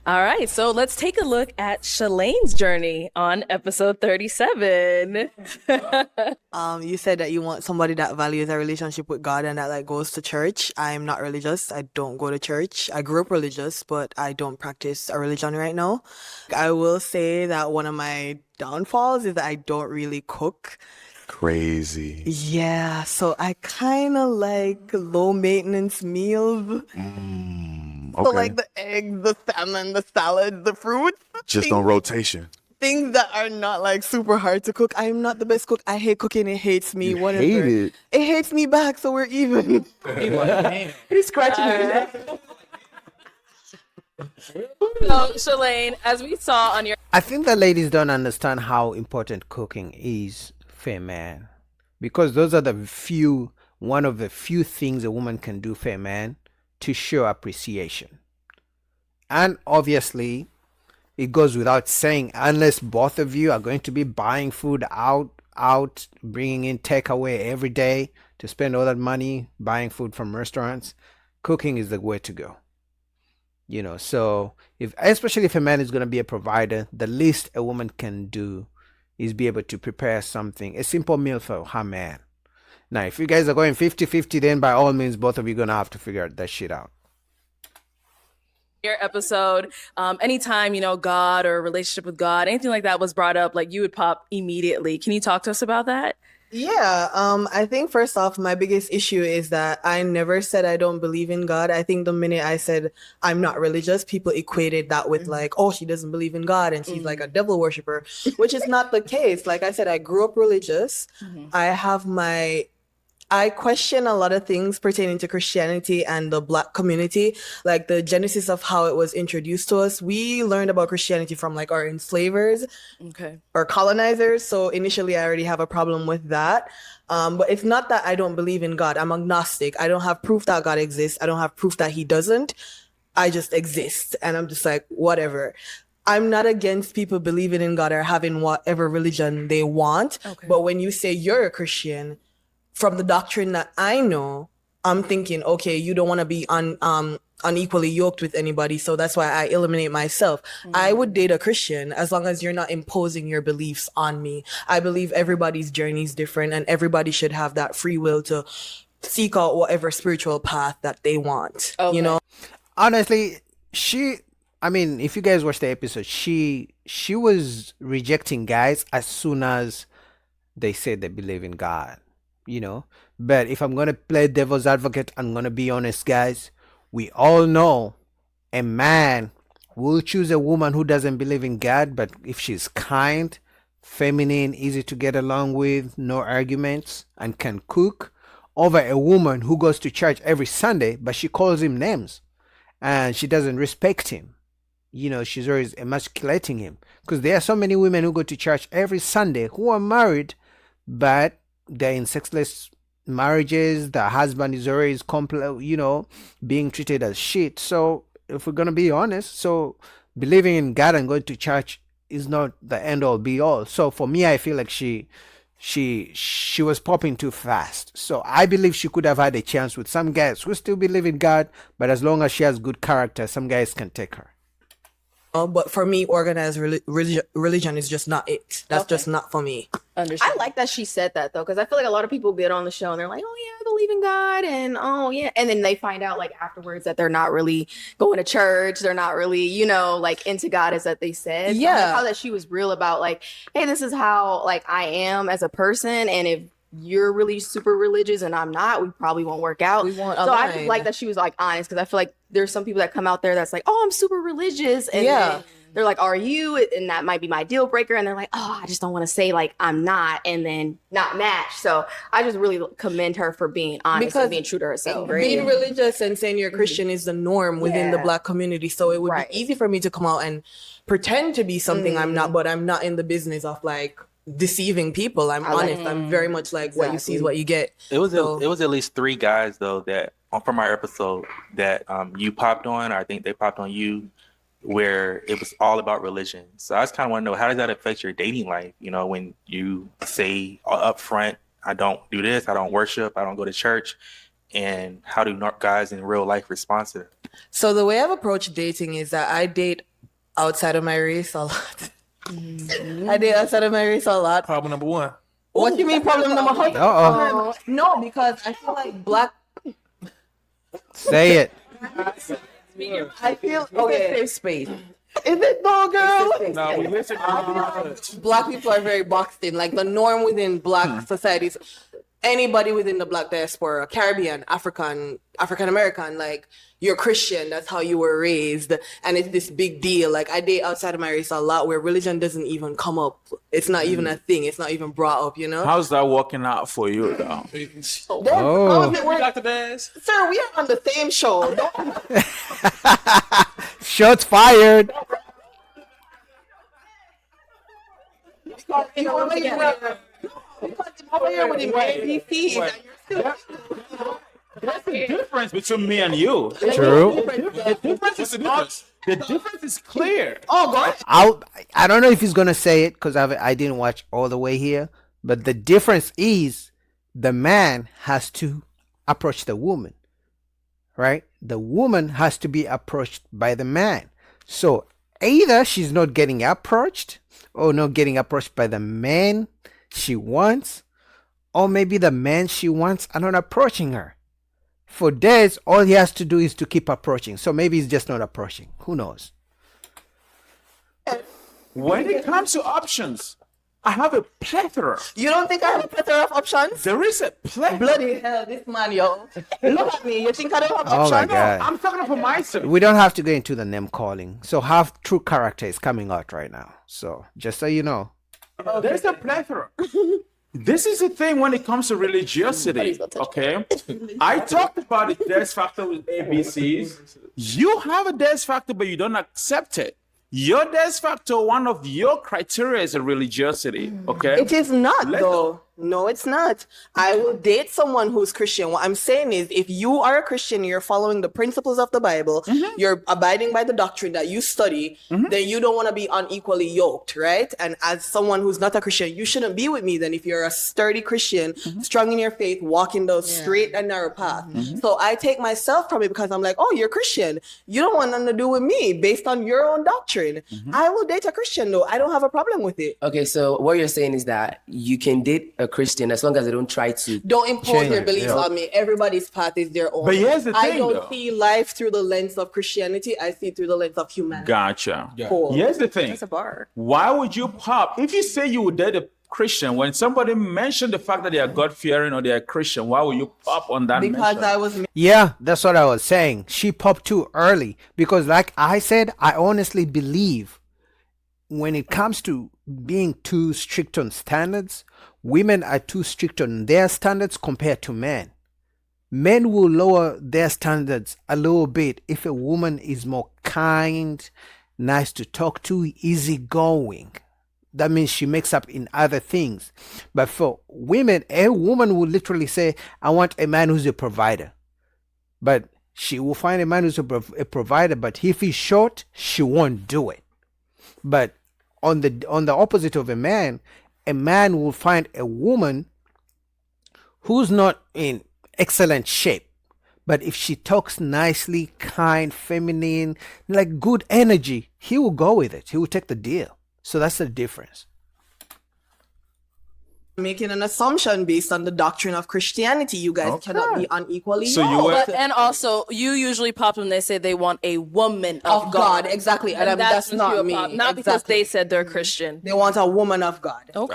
All right, so let's take a look at Shalane's journey on episode 37. You said that you want somebody that values a relationship with God and that like goes to church. I'm not religious. I don't go to church. I grew up religious, but I don't practice a religion right now. I will say that one of my downfalls is that I don't really cook. Crazy. Yeah, so I kind of like low maintenance meals. So Okay. like the eggs, the salmon, the salads, the fruits, Just on rotation. things that are not like super hard to cook. I am not the best cook. I hate cooking. It hates me. You Whatever. hate it? It hates me back, so we're even. He's scratching his neck. So, Shalane, as we saw on your I think the ladies don't understand how important cooking is for a man, because those are one of the few things a woman can do for a man to show appreciation. And obviously, it goes without saying, unless both of you are going to be buying food out, bringing in takeaway every day to spend all that money buying food from restaurants, cooking is the way to go. So especially if a man is going to be a provider, the least a woman can do is be able to prepare a simple meal for her man. Now, if you guys are going 50-50, then by all means, both of you are going to have to figure that shit out. episode, anytime, God or relationship with God, anything like that was brought up, like you would pop immediately. Can you talk to us about that? Yeah, I think first off, my biggest issue is that I never said I don't believe in God. I think the minute I said I'm not religious, people equated that with like, oh, she doesn't believe in God and she's like a devil worshiper, which is not the case. Like I said, I grew up religious. I question a lot of things pertaining to Christianity and the Black community, like the genesis of how it was introduced to us. We learned about Christianity from like our enslavers or colonizers. So initially, I already have a problem with that. But it's not that I don't believe in God. I'm agnostic. I don't have proof that God exists. I don't have proof that he doesn't. I just exist. And I'm just like, whatever. I'm not against people believing in God or having whatever religion they want. Okay. But when you say you're a Christian, from the doctrine that I know, I'm thinking, okay, you don't want to be unequally yoked with anybody, so that's why I eliminate myself. I would date a Christian as long as you're not imposing your beliefs on me. I believe everybody's journey is different and everybody should have that free will to seek out whatever spiritual path that they want. Okay. Honestly, if you guys watch the episode, she was rejecting guys as soon as they said they believe in God. But if I'm going to play devil's advocate, I'm going to be honest, guys. We all know a man will choose a woman who doesn't believe in God, but if she's kind, feminine, easy to get along with, no arguments, and can cook, over a woman who goes to church every Sunday, but she calls him names and she doesn't respect him. She's always emasculating him, because there are so many women who go to church every Sunday who are married, but they're in sexless marriages. The husband is always being treated as shit. So if we're gonna be honest, so believing in God and going to church is not the end all be all. So for me, I feel like she was popping too fast. So I believe she could have had a chance with some guys who still believe in God, but as long as she has good character, some guys can take her. But for me, organized religion is just not it. That's just not for me. I like that she said that though, because I feel like a lot of people get on the show and they're like, oh yeah, I believe in God, and oh yeah, and then they find out like afterwards that they're not really going to church, they're not really, like into God as that they said. Yeah. So I like how that she was real about like, hey, this is how like I am as a person, and if you're really super religious and I'm not, we probably won't work out. So I just like that she was like honest, because I feel like there's some people that come out there that's like, oh, I'm super religious, and then they're like, are you? And that might be my deal breaker, and they're like, oh, I just don't want to say like I'm not, and then not match. So I just really commend her for being honest and being true to herself. Being religious and saying you're a Christian is the norm within the Black community, so it would be easy for me to come out and pretend to be something I'm not, but I'm not in the business of like deceiving people. I'm honest. I'm very much like what you see is what you get. It was at least 3 guys though that from our episode that you popped on, or I think they popped on you, where it was all about religion. So I just kind of want to know, how does that affect your dating life? When you say up front, I don't do this, I don't worship, I don't go to church, and how do guys in real life respond to that? So the way I've approached dating is that I date outside of my race a lot. I date outside of my race a lot. Problem number one. What do you mean problem number one? Uh-oh. No, because I feel like black. Say it. I feel okay. Safe space. Is it though, girl? No, we listen. Black people are very boxed in. Like the norm within black societies, anybody within the black diaspora, Caribbean, African American, like you're Christian, that's how you were raised, and it's this big deal. Like I date outside of my race a lot where religion doesn't even come up. It's not even a thing. It's not even brought up, you know? How's that working out for you, though? How is it working? Dr. Bass? Sir, we are on the same show. Shots fired. That's the difference between me and you. True. The difference is clear. Oh, God. I don't know if he's gonna say it because I didn't watch all the way here, but the difference is the man has to approach the woman, right? The woman has to be approached by the man. So either she's not getting approached or not getting approached by the man she wants, or maybe the man she wants are not approaching her. For Des, all he has to do is to keep approaching. So maybe he's just not approaching. Who knows? When it comes to options, I have a plethora. You don't think I have a plethora of options? There is a plethora. Bloody hell, this man, yo. Look at me. You think I don't have Oh my options? God. I'm talking for myself. We don't have to go into the name calling. So half true character is coming out right now. So just so you know. There's a plethora. This is the thing when it comes to religiosity, okay? I talked about the death factor with ABCs. You have a death factor, but you don't accept it. Your death factor, one of your criteria is a religiosity, okay? It is not, though. No, it's not. I will date someone who's Christian. What I'm saying is, if you are a Christian, you're following the principles of the Bible, you're abiding by the doctrine that you study, then you don't want to be unequally yoked, right? And as someone who's not a Christian, you shouldn't be with me then if you're a sturdy Christian, strong in your faith, walking the straight and narrow path. So I take myself from it because I'm like, oh, you're Christian. You don't want nothing to do with me based on your own doctrine. I will date a Christian, though. I don't have a problem with it. Okay, so what you're saying is that you can date a Christian as long as they don't try to don't impose their beliefs on me. Everybody's path is their own. But here's the I thing, don't though. see life through the lens of Christianity. I see it through the lens of humanity. Gotcha. Cool. Here's the thing. That's a bar. Why would you pop? If you say you would date a Christian, when somebody mentioned the fact that they are God-fearing or they are Christian, why would you pop on that Because mention? I was Yeah, that's what I was saying. She popped too early because like I said, I honestly believe when it comes to being too strict on standards, women are too strict on their standards compared to men. Men will lower their standards a little bit if a woman is more kind, nice to talk to, easygoing. That means she makes up in other things. But for women, a woman will literally say, I want a man who's a provider. But she will find a man who's a provider, but if he's short, she won't do it. But on the opposite of a man will find a woman who's not in excellent shape, but if she talks nicely, kind, feminine, like good energy, he will go with it. He will take the deal. So that's the difference. making an assumption based on the doctrine of Christianity. You guys cannot be unequally So you yoked. were- But, and also, you usually pop when they say they want a woman of God, exactly. And that's when not you me. pop, not because Exactly. they said they're Christian. They want a woman of God. Okay.